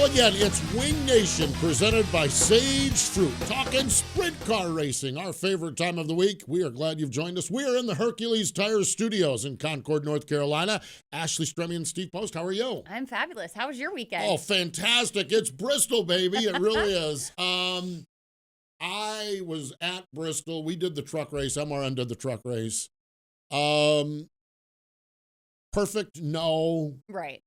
Well, again, it's Wing Nation presented by Sage Fruit, talking sprint car racing, our favorite time of the week. We are glad you've joined us. We are in the Hercules Tires Studios in Concord, North Carolina. Ashley Stremme and Steve Post, how are you? I'm fabulous. How was your weekend? Oh, fantastic. It's Bristol, baby. It really is. I was at Bristol. We did the truck race. MRN did the truck race. Perfect, no. Right.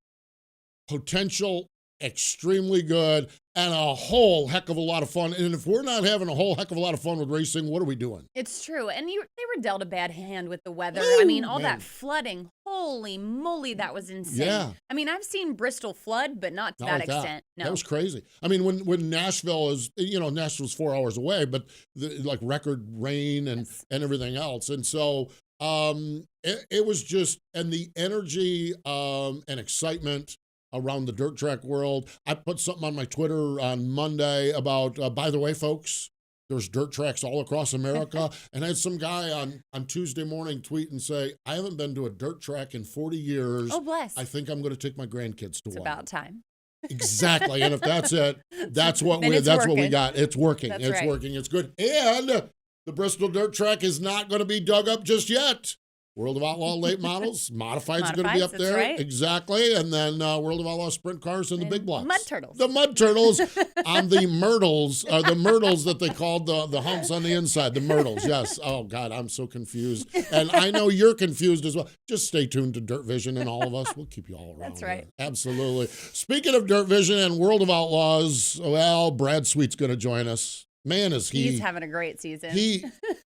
Potential, extremely good, and a whole heck of a lot of fun. And if we're not having a whole heck of a lot of fun with racing, what are we doing? It's true. And they were dealt a bad hand with the weather. Ooh, I mean, all man. that flooding. Holy moly, that was insane. Yeah. I mean, I've seen Bristol flood, but not to that like extent. No. That was crazy. I mean, when Nashville is, Nashville's 4 hours away, but like record rain and everything else. And so it was just, and the energy and excitement around the dirt track world. I put something on my Twitter on Monday about, by the way, folks, there's dirt tracks all across America. And I had some guy on Tuesday morning tweet and say, I haven't been to a dirt track in 40 years. Oh, bless. I think I'm going to take my grandkids to one. It's about time. Exactly. And if that's it, that's what we got. It's working. That's it's right. working. It's good. And the Bristol dirt track is not going to be dug up just yet. World of Outlaw late models, Modifieds are going to be up there. Right. Exactly. And then World of Outlaw sprint cars and the big blocks. Mud turtles. The mud turtles on the myrtles, the myrtles that they called the humps on the inside, the myrtles. Yes. Oh, God, I'm so confused. And I know you're confused as well. Just stay tuned to Dirt Vision and all of us. We'll keep you all around. That's right. There. Absolutely. Speaking of Dirt Vision and World of Outlaws, well, Brad Sweet's going to join us. Man, is he. He's having a great season. He's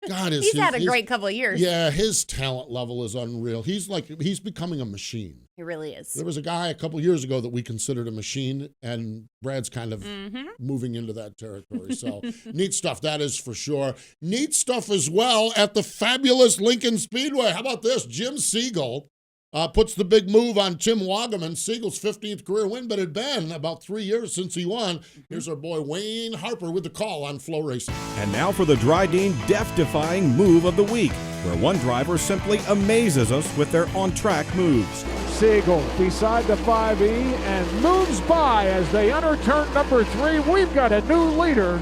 had a great couple of years. Yeah, his talent level is unreal. He's becoming a machine. He really is. There was a guy a couple years ago that we considered a machine, and Brad's kind of moving into that territory. So neat stuff, that is for sure. Neat stuff as well at the fabulous Lincoln Speedway. How about this? Jim Siegel puts the big move on Tim Wagaman, Siegel's 15th career win, but it had been about 3 years since he won. Here's our boy Wayne Harper with the call on Flow Racing. And now for the Dryden death-defying move of the week, where one driver simply amazes us with their on-track moves. Siegel beside the 5E and moves by as they enter turn number 3. We've got a new leader.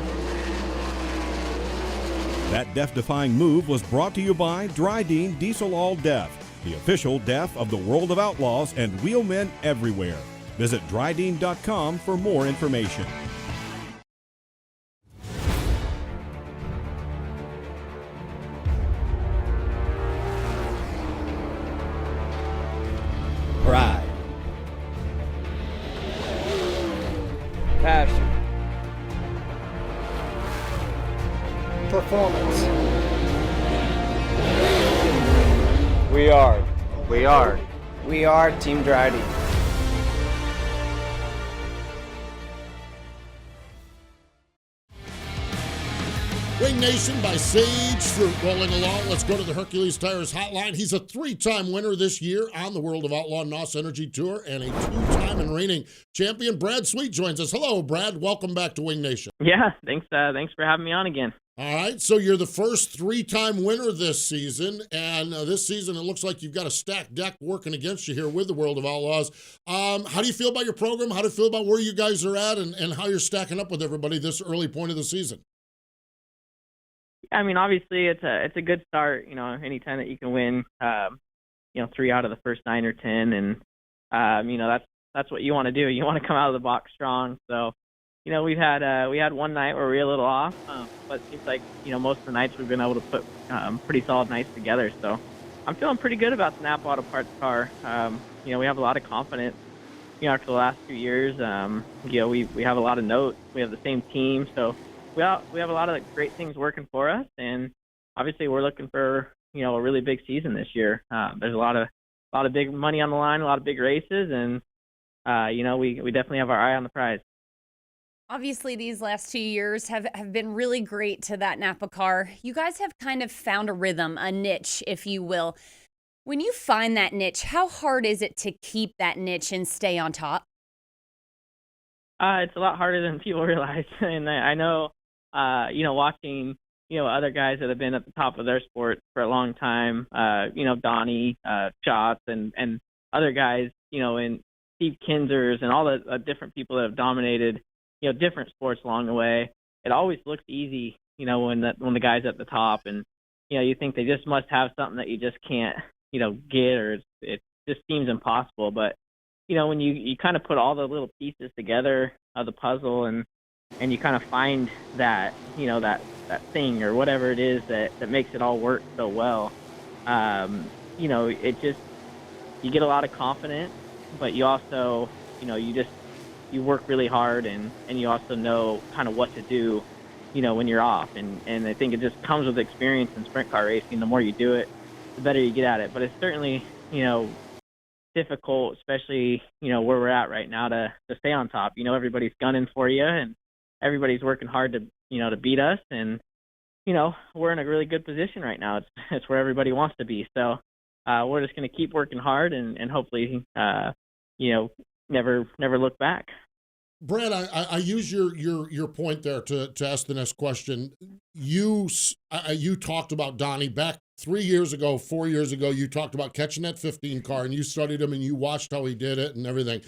That death-defying move was brought to you by Dryden Diesel All Def, the official DEF of the World of Outlaws and wheelmen everywhere. Visit Dryden.com for more information. Pride. Passion. Performance. We are. We are Team Dryden. Wing Nation by Sage Fruit rolling along. Let's go to the Hercules Tires hotline. He's a 3-time winner this year on the World of Outlaw NOS Energy Tour and a 2-time and reigning champion. Brad Sweet joins us. Hello, Brad. Welcome back to Wing Nation. Yeah, thanks for having me on again. All right, so you're the first 3-time winner this season, and this season it looks like you've got a stacked deck working against you here with the World of Outlaws. How do you feel about your program? How do you feel about where you guys are at and how you're stacking up with everybody this early point of the season? I mean, obviously it's a good start. Anytime that you can win, 3 out of the first 9 or 10, and that's what you want to do. You want to come out of the box strong. So, we had one night where we were a little off, but it seems like most of the nights we've been able to put pretty solid nights together. So, I'm feeling pretty good about the Napa Auto Parts car. We have a lot of confidence. After the last 2 years, we have a lot of notes. We have the same team, so. We have a lot of great things working for us, and obviously we're looking for a really big season this year. There's a lot of big money on the line, a lot of big races, and we definitely have our eye on the prize. Obviously, these last 2 years have been really great to that Napa car. You guys have kind of found a rhythm, a niche, if you will. When you find that niche, how hard is it to keep that niche and stay on top? It's a lot harder than people realize, and I know. Watching, other guys that have been at the top of their sport for a long time, Donnie, Schatz, and other guys, in Steve Kinzers and all the different people that have dominated, different sports along the way. It always looks easy, when the guy's at the top, and you think they just must have something that you just can't, get, or it just seems impossible. But when you kind of put all the little pieces together of the puzzle, and you kind of find that that thing or whatever it is that makes it all work so well, it just, you get a lot of confidence, but you also, you work really hard, and you also know kind of what to do, when you're off. And I think it just comes with experience in sprint car racing. The more you do it, the better you get at it. But it's certainly, difficult, especially, where we're at right now to stay on top. Everybody's gunning for you, and everybody's working hard to, to beat us. And, we're in a really good position right now. It's where everybody wants to be. So we're just going to keep working hard, and hopefully, never look back. Brad, I use your point there to ask the next question. You talked about Donnie back 3 years ago, 4 years ago. You talked about catching that 15 car, and you studied him, and you watched how he did it and everything.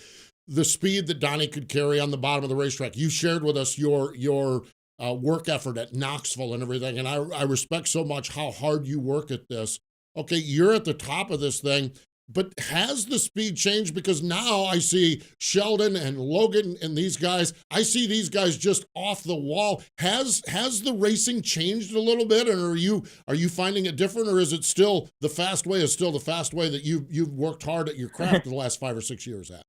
The speed that Donnie could carry on the bottom of the racetrack. You shared with us your work effort at Knoxville and everything, and I respect so much how hard you work at this. Okay, you're at the top of this thing. But has the speed changed? Because now I see Sheldon and Logan and these guys, I see these guys just off the wall. Has the racing changed a little bit? And are you finding it different, or is it still the fast way that you've worked hard at your craft for the last 5 or 6 years at?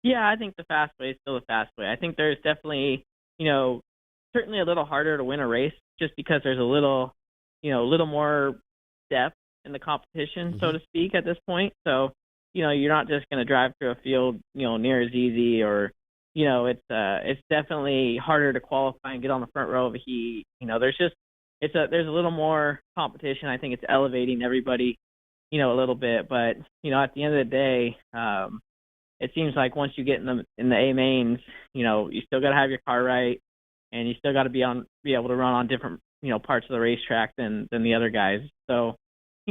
Yeah, I think the fast way is still the fast way. I think there's definitely, certainly a little harder to win a race, just because there's a little more depth in the competition, so to speak, at this point. So, you're not just going to drive through a field, near as easy, or, it's definitely harder to qualify and get on the front row of a heat. There's a little more competition. I think it's elevating everybody, a little bit. But, at the end of the day, it seems like once you get in the A mains, you still got to have your car right, and you still got to be able to run on different, parts of the racetrack than the other guys. So,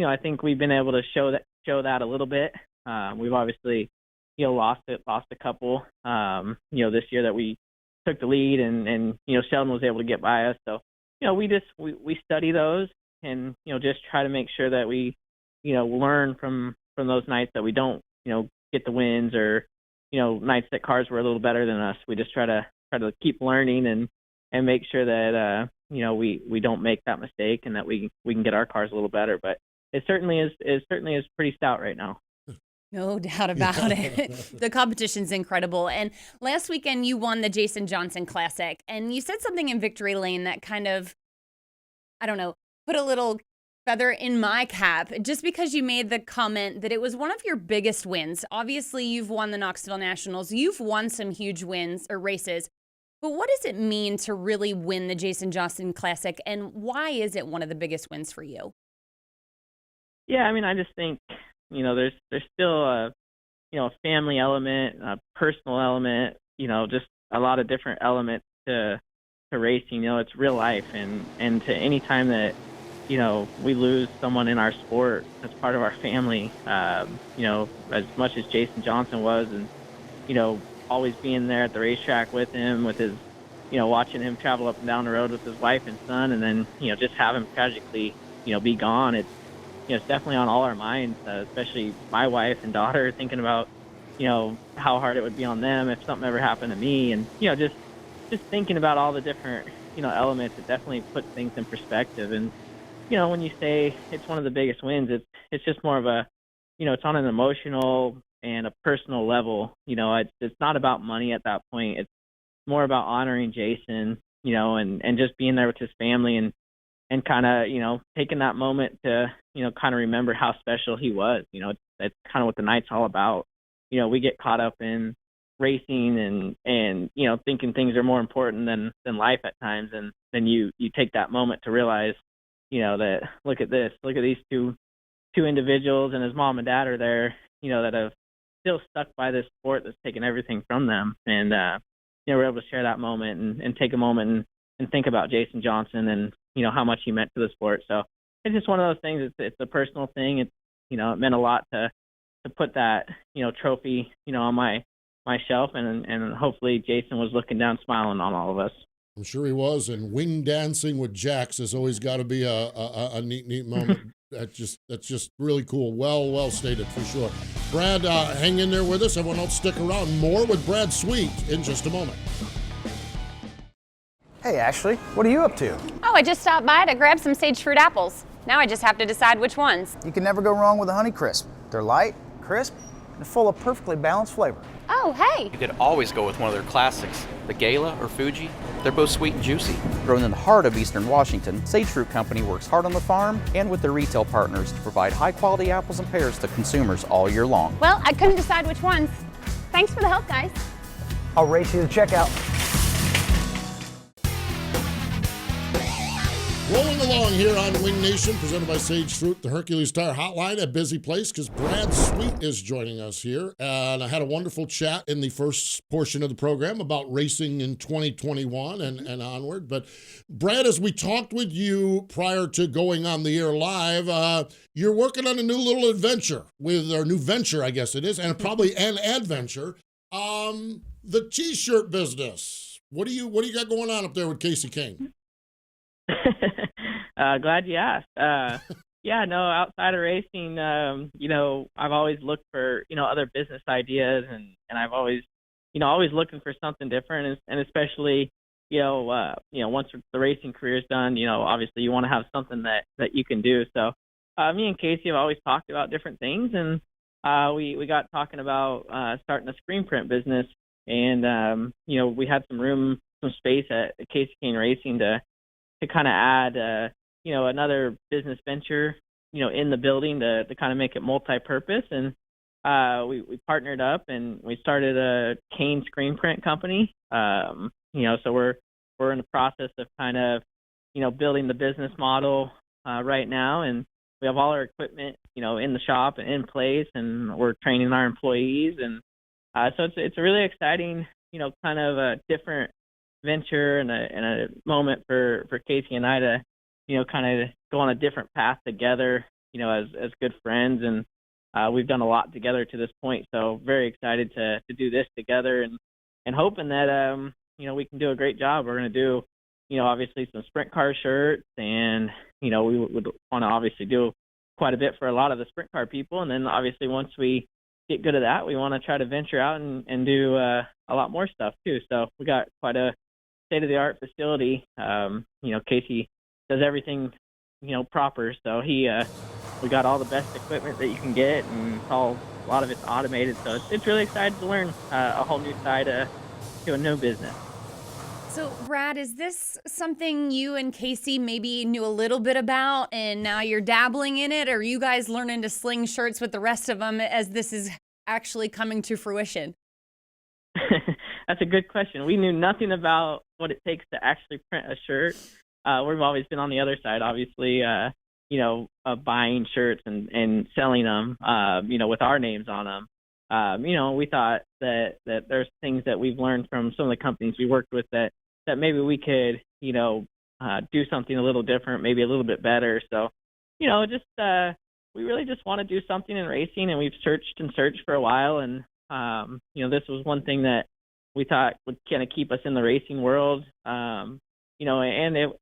I think we've been able to show that a little bit. We've obviously, lost a couple, this year that we took the lead, and Sheldon was able to get by us. So, we study those, and, just try to make sure that we, learn from those nights that we don't, get the wins, or, nights that cars were a little better than us. We just try to keep learning, and make sure that, we don't make that mistake, and that we can get our cars a little better. But it certainly is pretty stout right now. No doubt about it. The competition's incredible. And last weekend you won the Jason Johnson Classic, and you said something in victory lane that kind of, I don't know, put a little feather in my cap, just because you made the comment that it was one of your biggest wins. Obviously, you've won the Knoxville Nationals. You've won some huge wins or races. But what does it mean to really win the Jason Johnson Classic, and why is it one of the biggest wins for you? Yeah, I mean, I just think, there's still a family element, a personal element, just a lot of different elements to racing. It's real life, and to any time that, we lose someone in our sport that's part of our family, as much as Jason Johnson was, and, always being there at the racetrack with him, with his, watching him travel up and down the road with his wife and son, and then, just have him tragically, be gone. It's definitely on all our minds, especially my wife and daughter, thinking about, how hard it would be on them if something ever happened to me. And, just thinking about all the different, elements, it definitely puts things in perspective. And, when you say it's one of the biggest wins, it's just more of a, it's on an emotional and a personal level. It's not about money at that point. It's more about honoring Jason, and just being there with his family, and kind of, taking that moment to, kind of remember how special he was. That's kind of what the night's all about. We get caught up in racing and thinking things are more important than life at times. And then you take that moment to realize, that look at these two individuals, and his mom and dad are there, that have still stuck by this sport that's taken everything from them. And, we're able to share that moment and take a moment and think about Jason Johnson and, how much he meant to the sport. So it's just one of those things. It's a personal thing. It's, it meant a lot to put that, trophy, on my shelf, and hopefully Jason was looking down smiling on all of us. I'm sure he was. And wing dancing with Jax has always got to be a neat moment. That's just really cool. Well stated for sure. Brad, hang in there with us. Everyone else stick around. More with Brad Sweet in just a moment. Hey Ashley, what are you up to? Oh, I just stopped by to grab some sage fruit apples. Now I just have to decide which ones. You can never go wrong with a Honeycrisp. They're light, crisp, and full of perfectly balanced flavor. Oh, hey. You could always go with one of their classics, the Gala or Fuji. They're both sweet and juicy. Grown in the heart of Eastern Washington, Sage Fruit Company works hard on the farm and with their retail partners to provide high-quality apples and pears to consumers all year long. Well, I couldn't decide which ones. Thanks for the help, guys. I'll race you to checkout. Rolling along here on Wing Nation, presented by Sage Fruit, the Hercules Tire Hotline, a busy place because Brad Sweet is joining us here. And I had a wonderful chat in the first portion of the program about racing in 2021 and onward. But Brad, as we talked with you prior to going on the air live, you're working on a new little adventure or new venture, I guess it is, and probably an adventure. The T-shirt business. What do you got going on up there with Casey King? Glad you asked. Outside of racing, I've always looked for, other business ideas, and I've always looking for something different, and especially, once the racing career is done, obviously you want to have something that you can do. So, me and Casey have always talked about different things, and we got talking about starting a screen print business, and we had some space at Casey King Racing to kind of add, another business venture, in the building to kind of make it multi-purpose. And we partnered up and we started a Kane screen print company. So we're in the process of kind of, building the business model right now. And we have all our equipment, in the shop and in place, and we're training our employees. And so it's a really exciting, kind of a different venture and a moment for Casey and I to, kind of go on a different path together, as good friends. And we've done a lot together to this point. So very excited to do this together and hoping that, we can do a great job. We're going to do, obviously some sprint car shirts, and, we would want to obviously do quite a bit for a lot of the sprint car people. And then obviously once we get good at that, we want to try to venture out and do a lot more stuff too. So we got quite a state-of-the-art facility. Casey does everything, proper. So we got all the best equipment that you can get, and a lot of it's automated. So it's really exciting to learn a whole new side to a new business. So, Brad, is this something you and Casey maybe knew a little bit about, and now you're dabbling in it? Or are you guys learning to sling shirts with the rest of them as this is actually coming to fruition? That's a good question. We knew nothing about what it takes to actually print a shirt. We've always been on the other side, obviously, buying shirts and selling them, with our names on them. We thought that there's things that we've learned from some of the companies we worked with that maybe we could, do something a little different, maybe a little bit better. So, we really just want to do something in racing, and we've searched for a while. And, this was one thing that we thought would kind of keep us in the racing world, and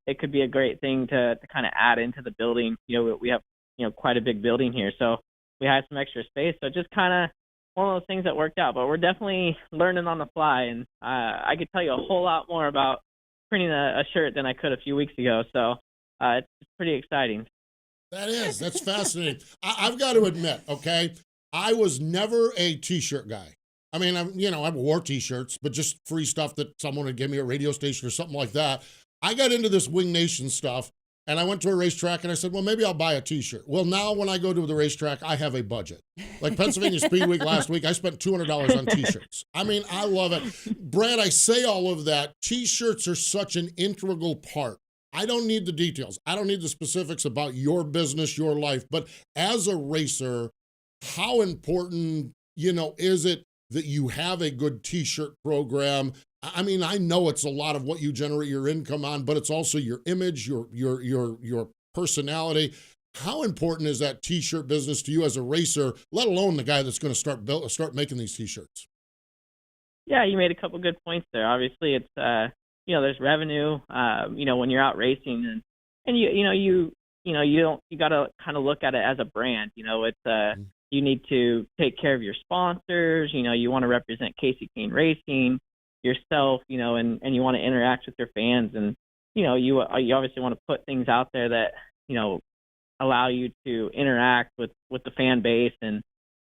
it could be a great thing to kind of add into the building. We have, quite a big building here, so we had some extra space. So just kind of one of those things that worked out, but we're definitely learning on the fly. And I could tell you a whole lot more about printing a shirt than I could a few weeks ago. So it's pretty exciting. That's fascinating. I've got to admit, okay, I was never a T-shirt guy. I mean, I wore T-shirts, but just free stuff that someone would give me, a radio station or something like that. I got into this Wing Nation stuff, and I went to a racetrack, and I said, well, maybe I'll buy a T-shirt. Well, now when I go to the racetrack, I have a budget. Like Pennsylvania Speed Week last week, I spent $200 on T-shirts. I mean, I love it. Brad, I say all of that. T-shirts are such an integral part. I don't need the details. I don't need the specifics about your business, your life. But as a racer, how important, is it that you have a good T-shirt program? I mean, I know it's a lot of what you generate your income on, but it's also your image, your personality. How important is that T-shirt business to you as a racer, let alone the guy that's going to start making these T-shirts? Yeah, you made a couple good points there. Obviously, it's there's revenue. When you're out racing, and you got to kind of look at it as a brand. It's you need to take care of your sponsors. You want to represent Casey Kane Racing, yourself. And you want to interact with your fans, and you obviously want to put things out there that allow you to interact with the fan base. And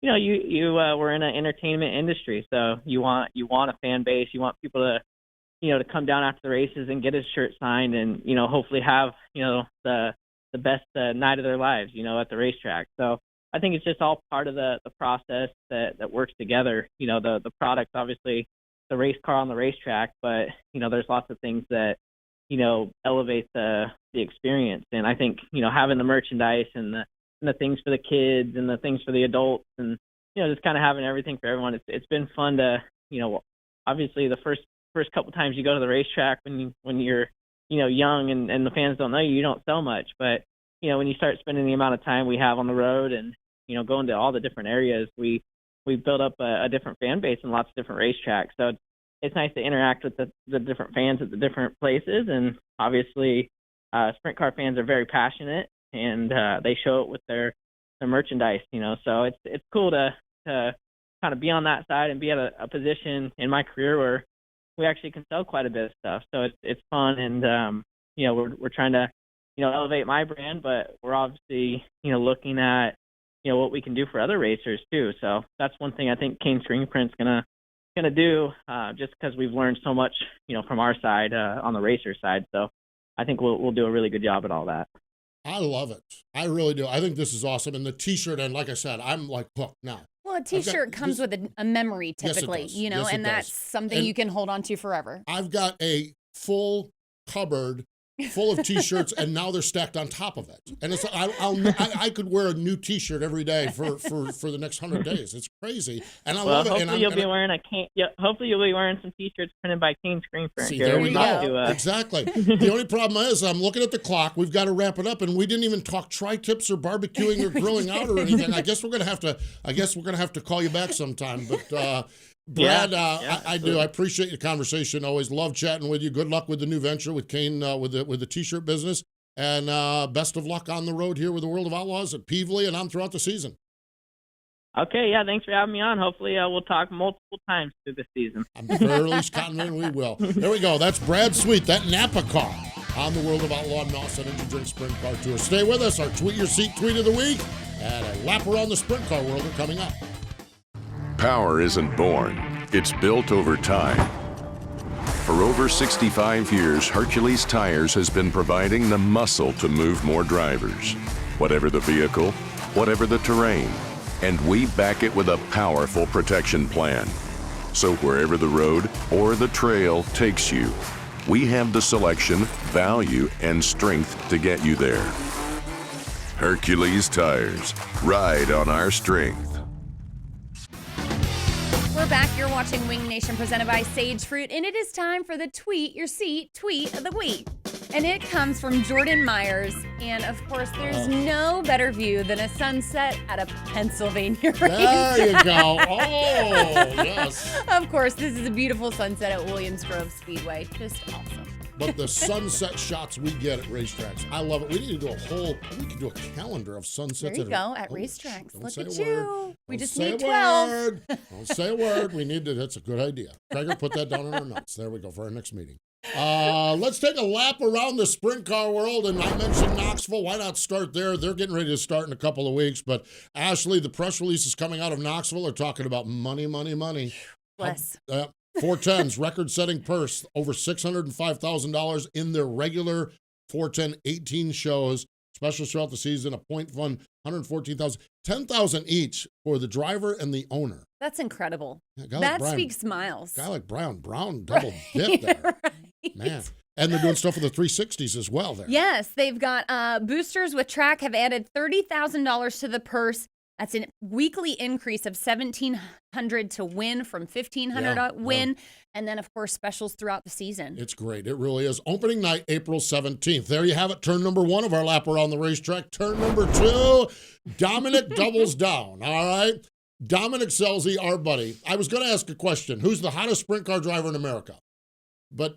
we're in an entertainment industry, so you want a fan base. You want people to come down after the races and get his shirt signed, and hopefully have the best night of their lives at the racetrack. So I think it's just all part of the process that works together. The product, obviously, the race car on the racetrack, but there's lots of things that elevate the experience. And I think having the merchandise and the things for the kids and the things for the adults, and just kind of having everything for everyone. It's been fun to obviously the first couple times you go to the racetrack when you're young and the fans don't know you don't sell much, but when you start spending the amount of time we have on the road and going to all the different areas, we built up a different fan base in lots of different racetracks. So it's nice to interact with the different fans at the different places. And obviously sprint car fans are very passionate, and they show it with their merchandise. So it's cool to kind of be on that side and be at a position in my career where we actually can sell quite a bit of stuff. So it's fun, and we're trying to elevate my brand, but we're obviously looking at what we can do for other racers too. So that's one thing I think Kane Screen Print's gonna do, just because we've learned so much from our side on the racer side. So I think we'll do a really good job at all that. I love it. I really do. I think this is awesome. And the T-shirt, and like I said, I'm like hooked now. Well, a T-shirt comes with a memory typically, Yes, it does. and that's something you can hold on to forever. I've got a full cupboard full of T-shirts, and now they're stacked on top of it. And it's I could wear a new T-shirt every day for the next 100 days. It's crazy, and I love it. Hopefully you'll be wearing some T-shirts printed by Kane Screen Print. See, there we go. Exactly. The only problem is I'm looking at the clock. We've got to wrap it up, and we didn't even talk tri-tips or barbecuing or grilling out or anything. I guess we're gonna have to call you back sometime, but. Brad, I do. I appreciate the conversation. Always love chatting with you. Good luck with the new venture with Kane, with the T-shirt business, and best of luck on the road here with the World of Outlaws at Peevely and on throughout the season. Okay, yeah, thanks for having me on. Hopefully we'll talk multiple times through the season. I'm fairly confident we will. There we go. That's Brad Sweet, that Napa car on the World of Outlaw Nelson Energy Drink Sprint Car Tour. Stay with us. Our Tweet Your Seat Tweet of the Week and a lap around the sprint car world are coming up. Power isn't born, it's built over time. For over 65 years, Hercules Tires has been providing the muscle to move more drivers. Whatever the vehicle, whatever the terrain, and we back it with a powerful protection plan. So wherever the road or the trail takes you, we have the selection, value, and strength to get you there. Hercules Tires, ride on our strength. We're back. You're watching Wing Nation presented by Sage Fruit, and it is time for the Tweet Your Seat Tweet of the Week. And it comes from Jordan Myers. And of course, there's no better view than a sunset at a Pennsylvania racetrack. There you go. Oh, yes. Of course, this is a beautiful sunset at Williams Grove Speedway. Just awesome. But the sunset shots we get at racetracks, I love it. We need to do we could do a calendar of sunsets. There you go, at racetracks. Look at you. We just need 12. Don't say a word. We need to, that's a good idea. Traeger, put that down in our notes. There we go for our next meeting. Let's take a lap around the sprint car world. And I mentioned Knoxville. Why not start there? They're getting ready to start in a couple of weeks. But Ashley, the press releases coming out of Knoxville are talking about money, money, money. Bless. 410's record-setting purse, over $605,000 in their regular 410 18 shows. Specials throughout the season, a point fund, $114,000, $10,000 each for the driver and the owner. That's incredible. Yeah, that speaks miles. Guy like Brown double dip there. Right. Man. And they're doing stuff with the 360s as well there. Yes, they've got boosters with track have added $30,000 to the purse. That's a weekly increase of $1,700 to win from $1,500 to win. And then, of course, specials throughout the season. It's great. It really is. Opening night, April 17th. There you have it. Turn number 1 of our lap around the racetrack. Turn number 2, Dominic doubles down. All right. Dominic Scelzi, our buddy. I was going to ask a question. Who's the hottest sprint car driver in America? But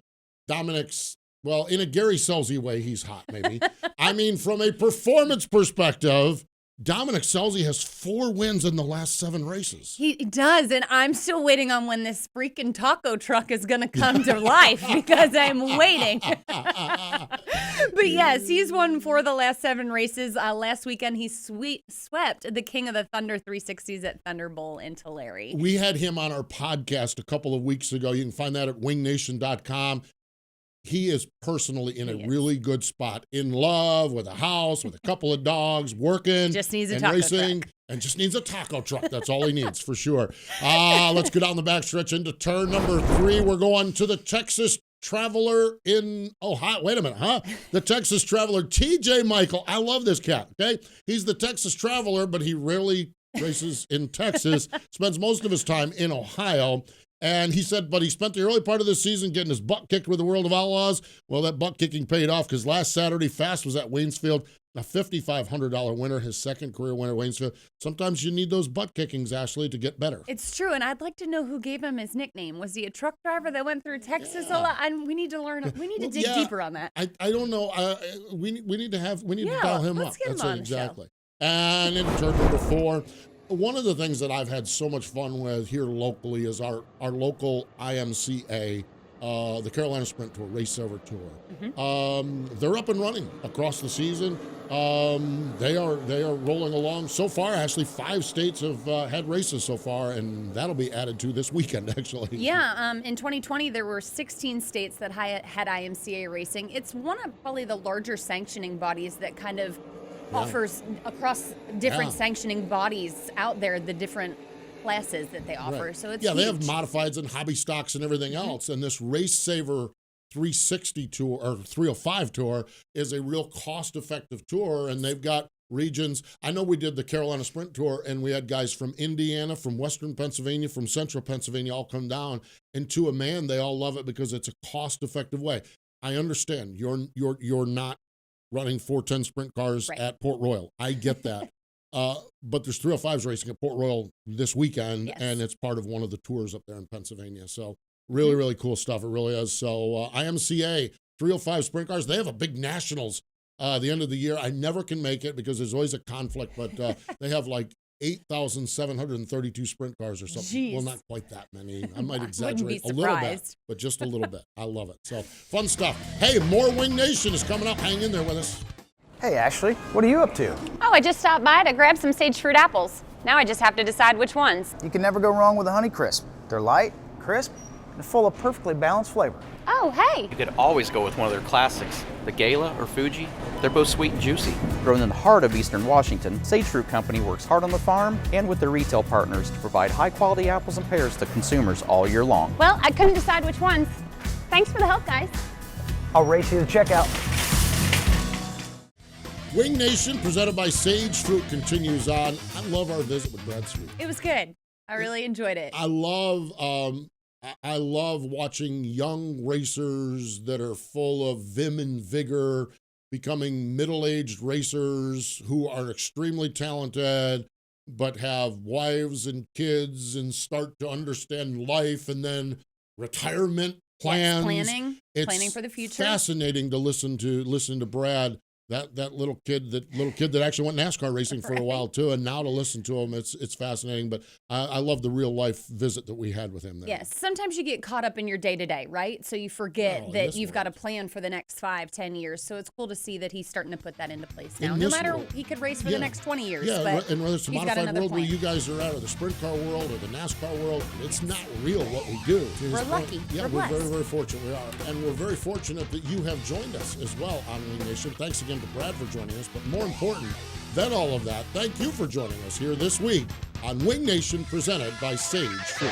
Dominic's, well, in a Gary Scelzi way, he's hot, maybe. I mean, from a performance perspective, Dominic Scelzi has 4 wins in the last 7 races. He does, and I'm still waiting on when this freaking taco truck is going to come to life because I'm waiting. But yes, he's won 4 of the last 7 races. Last weekend, he swept the King of the Thunder 360s at Thunder Bowl in Tulare. We had him on our podcast a couple of weeks ago. You can find that at wingnation.com. He is personally in a really good spot, in love with a house, with a couple of dogs, working, just needs a and taco racing, truck. and just needs a taco truck. That's all he needs, for sure. Let's go down the backstretch into turn number 3. We're going to the Texas Traveler in Ohio. Wait a minute, huh? The Texas Traveler, TJ Michael. I love this cat, okay? He's the Texas Traveler, but he rarely races in Texas, spends most of his time in Ohio. And he said, but he spent the early part of the season getting his butt kicked with the World of Outlaws. Well, that butt kicking paid off because last Saturday, Fast was at Waynesfield, a $5,500 winner, his second career winner, Waynesfield. Sometimes you need those butt kickings, Ashley, to get better. It's true, and I'd like to know who gave him his nickname. Was he a truck driver that went through Texas a lot? And we need to learn. We need to dig deeper on that. I don't know. We need to dial him up. Let's get him That's on it, exactly. The show. And in turn number 4. One of the things that I've had so much fun with here locally is our local IMCA, the Carolina Sprint Tour, Race Over Tour. Mm-hmm. They're up and running across the season. They are rolling along. So far, actually, 5 states have had races so far, and that'll be added to this weekend, actually. Yeah, in 2020, there were 16 states that had IMCA racing. It's one of probably the larger sanctioning bodies that kind of offers across different sanctioning bodies out there, the different classes that they offer. Right. So it's they huge. have modifieds and hobby stocks and everything else. And this Race Saver 360 tour or 305 tour is a real cost-effective tour, and they've got regions. I know we did the Carolina Sprint Tour, and we had guys from Indiana, from Western Pennsylvania, from Central Pennsylvania all come down, and to a man, they all love it because it's a cost-effective way. I understand you're not running 410 sprint cars at Port Royal. I get that. But there's 305s racing at Port Royal this weekend, and it's part of one of the tours up there in Pennsylvania. So really, really cool stuff. It really is. So IMCA, 305 sprint cars, they have a big nationals the end of the year. I never can make it because there's always a conflict, but they have like 8,732 sprint cars or something. Jeez. Well, not quite that many. I might Wouldn't exaggerate be a little bit, surprised. but just a little bit. I love it. So fun stuff. Hey, more Wing Nation is coming up. Hang in there with us. Hey, Ashley, what are you up to? Oh, I just stopped by to grab some sage fruit apples. Now I just have to decide which ones. You can never go wrong with a Honey Crisp. They're light, crisp, and full of perfectly balanced flavor. Oh, hey! You could always go with one of their classics, the Gala or Fuji. They're both sweet and juicy. Grown in the heart of Eastern Washington, Sage Fruit Company works hard on the farm and with their retail partners to provide high-quality apples and pears to consumers all year long. Well, I couldn't decide which ones. Thanks for the help, guys. I'll race you to checkout. Wing Nation, presented by Sage Fruit, continues on. I love our visit with Brad Sweet. It was good. I really enjoyed it. I love watching young racers that are full of vim and vigor becoming middle-aged racers who are extremely talented but have wives and kids and start to understand life and then retirement plans. Planning for the future. It's fascinating to listen to Brad. That little kid that actually went NASCAR racing for a while too, and now to listen to him, it's fascinating. But I love the real life visit that we had with him there. Yes, sometimes you get caught up in your day to day, right? So you forget that you've got a plan for the next 5-10 years. So it's cool to see that he's starting to put that into place now. No matter he could race for the next 20 years. Yeah, but and whether it's the he's got modified another world plan. where you guys are at, or the sprint car world, or the NASCAR world, it's not real what we do. We're lucky. Yeah, we're we're blessed. very, very fortunate. We are, and we're very fortunate that you have joined us as well on Wing Nation. Thanks again to Brad for joining us. But more important than all of that, thank you for joining us here this week on Wing Nation, presented by Sage Fruit.